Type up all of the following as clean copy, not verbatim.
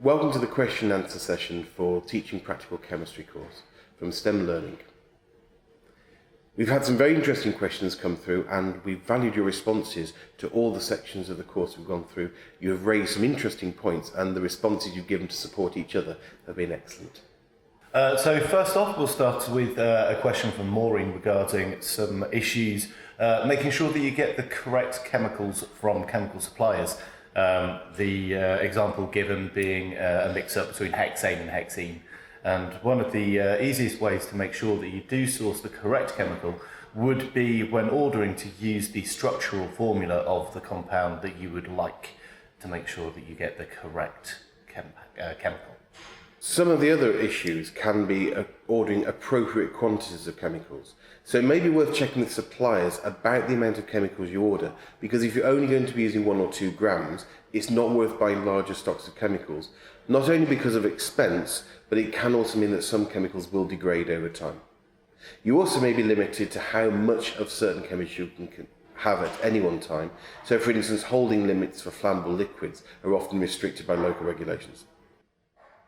Welcome to the question and answer session for Teaching Practical Chemistry course from STEM Learning. We've had some very interesting questions come through and we've valued your responses to all the sections of the course we've gone through. You have raised some interesting points and the responses you've given to support each other have been excellent. So first off, we'll start with a question from Maureen regarding some issues, making sure that you get the correct chemicals from chemical suppliers. The example given being a mix-up between hexane and hexene. And one of the easiest ways to make sure that you do source the correct chemical would be when ordering to use the structural formula of the compound that you would like to make sure that you get the correct chemical. Some of the other issues can be ordering appropriate quantities of chemicals. So it may be worth checking with suppliers about the amount of chemicals you order, because if you're only going to be using 1 or 2 grams, it's not worth buying larger stocks of chemicals, not only because of expense, but it can also mean that some chemicals will degrade over time. You also may be limited to how much of certain chemistry you can have at any one time. So for instance, holding limits for flammable liquids are often restricted by local regulations.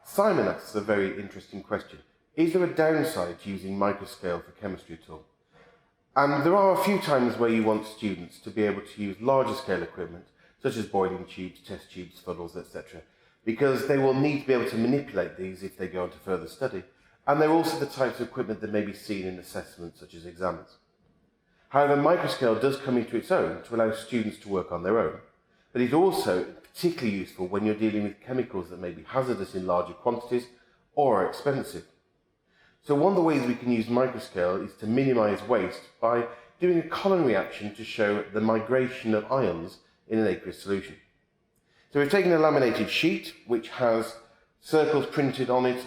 Simon asks a very interesting question. Is there a downside to using Microscale for chemistry at all? And there are a few times where you want students to be able to use larger scale equipment, such as boiling tubes, test tubes, funnels, etc., because they will need to be able to manipulate these if they go on to further study, and they're also the types of equipment that may be seen in assessments such as exams. However, Microscale does come into its own to allow students to work on their own, but it's also particularly useful when you're dealing with chemicals that may be hazardous in larger quantities or are expensive. So one of the ways we can use Microscale is to minimise waste by doing a Colin reaction to show the migration of ions in an aqueous solution. So we've taken a laminated sheet which has circles printed on it,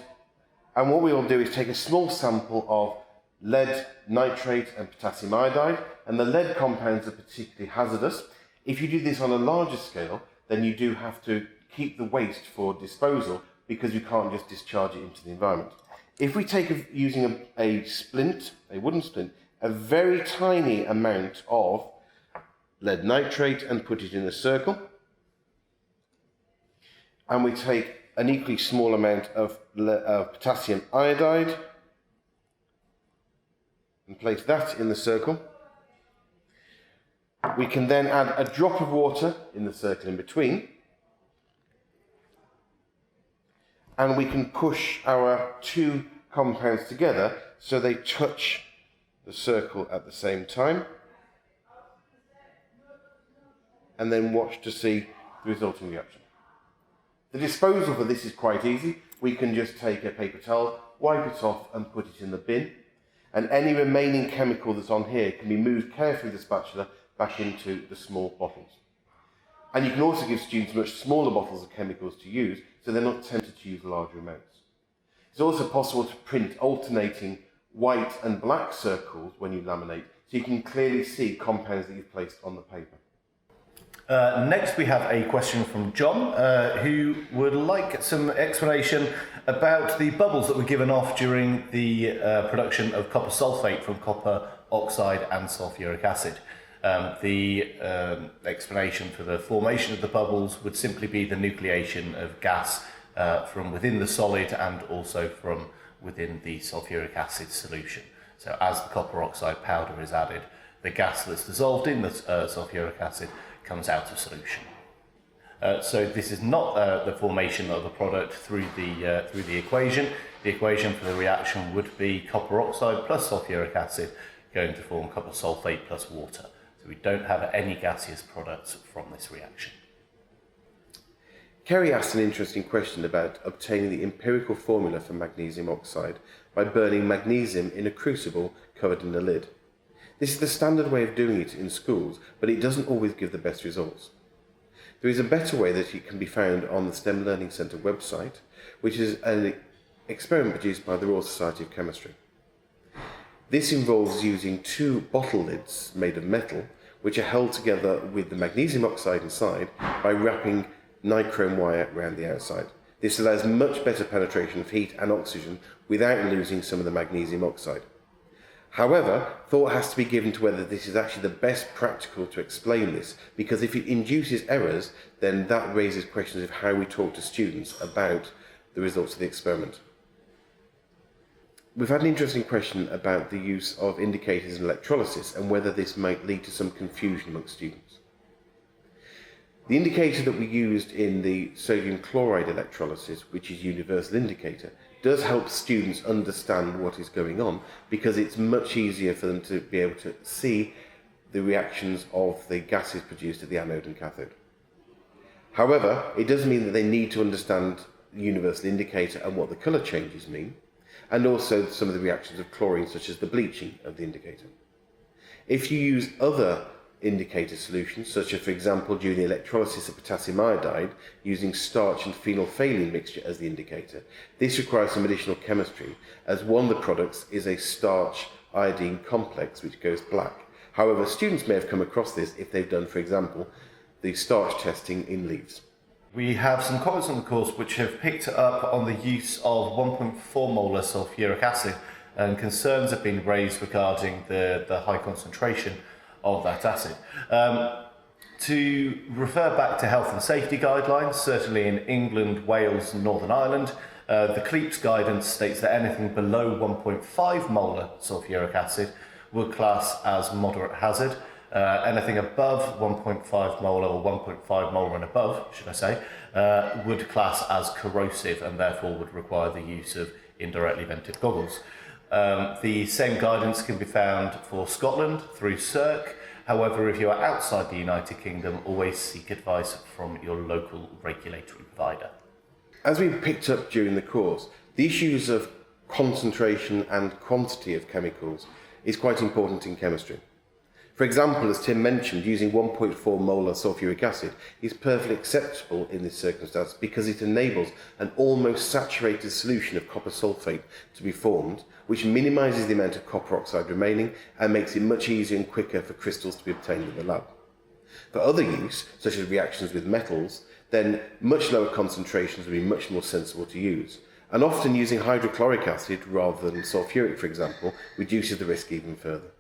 and what we will do is take a small sample of lead nitrate and potassium iodide, and the lead compounds are particularly hazardous. If you do this on a larger scale, then you do have to keep the waste for disposal because you can't just discharge it into the environment. If we take, using a splint, a wooden splint, a very tiny amount of lead nitrate and put it in a circle, and we take an equally small amount of potassium iodide and place that in the circle, we can then add a drop of water in the circle in between, and we can push our 2 compounds together so they touch the circle at the same time, and then watch to see the resulting reaction. The disposal for this is quite easy. We can just take a paper towel, wipe it off and put it in the bin, and any remaining chemical that's on here can be moved carefully with the spatula back into the small bottles. And you can also give students much smaller bottles of chemicals to use, so they're not tempted to use larger amounts. It's also possible to print alternating white and black circles when you laminate, so you can clearly see compounds that you've placed on the paper. Next we have a question from John, who would like some explanation about the bubbles that were given off during the production of copper sulfate from copper oxide and sulfuric acid. The explanation for the formation of the bubbles would simply be the nucleation of gas from within the solid and also from within the sulfuric acid solution. So as the copper oxide powder is added, the gas that's dissolved in the sulfuric acid comes out of solution. So this is not the formation of the product through the equation. The equation for the reaction would be copper oxide plus sulfuric acid going to form copper sulfate plus water. So we don't have any gaseous products from this reaction. Kerry asked an interesting question about obtaining the empirical formula for magnesium oxide by burning magnesium in a crucible covered in a lid. This is the standard way of doing it in schools, but it doesn't always give the best results. There is a better way that it can be found on the STEM Learning Centre website, which is an experiment produced by the Royal Society of Chemistry. This involves using 2 bottle lids made of metal, which are held together with the magnesium oxide inside by wrapping nichrome wire around the outside. This allows much better penetration of heat and oxygen without losing some of the magnesium oxide. However, thought has to be given to whether this is actually the best practical to explain this, because if it induces errors, then that raises questions of how we talk to students about the results of the experiment. We've had an interesting question about the use of indicators in electrolysis and whether this might lead to some confusion amongst students. The indicator that we used in the sodium chloride electrolysis, which is universal indicator, does help students understand what is going on because it's much easier for them to be able to see the reactions of the gases produced at the anode and cathode. However, it does mean that they need to understand the universal indicator and what the colour changes mean, and also some of the reactions of chlorine, such as the bleaching of the indicator. If you use other indicator solutions, such as, for example, during the electrolysis of potassium iodide, using starch and phenolphthalein mixture as the indicator, this requires some additional chemistry, as one of the products is a starch iodine complex which goes black. However, students may have come across this if they've done, for example, the starch testing in leaves. We have some comments on the course which have picked up on the use of 1.4 molar sulfuric acid, and concerns have been raised regarding the high concentration of that acid. To refer back to health and safety guidelines, certainly in England, Wales and Northern Ireland, the CLEEPS guidance states that anything below 1.5 molar sulfuric acid would class as moderate hazard. Anything above 1.5 molar or 1.5 molar and above, should I say, would class as corrosive and therefore would require the use of indirectly vented goggles. The same guidance can be found for Scotland through CERC. However, if you are outside the United Kingdom, always seek advice from your local regulatory provider. As we picked up during the course, the issues of concentration and quantity of chemicals is quite important in chemistry. For example, as Tim mentioned, using 1.4 molar sulfuric acid is perfectly acceptable in this circumstance because it enables an almost saturated solution of copper sulfate to be formed, which minimises the amount of copper oxide remaining and makes it much easier and quicker for crystals to be obtained in the lab. For other use, such as reactions with metals, then much lower concentrations will be much more sensible to use. And often using hydrochloric acid rather than sulfuric, for example, reduces the risk even further.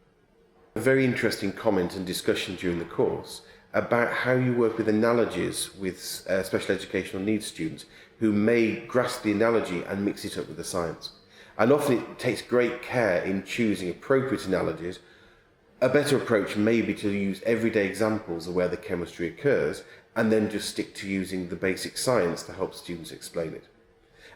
A very interesting comment and discussion during the course about how you work with analogies with special educational needs students who may grasp the analogy and mix it up with the science. And often it takes great care in choosing appropriate analogies. A better approach may be to use everyday examples of where the chemistry occurs and then just stick to using the basic science to help students explain it.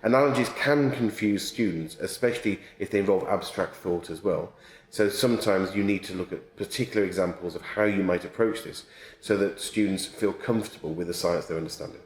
Analogies can confuse students, especially if they involve abstract thought as well. So sometimes you need to look at particular examples of how you might approach this so that students feel comfortable with the science they're understanding.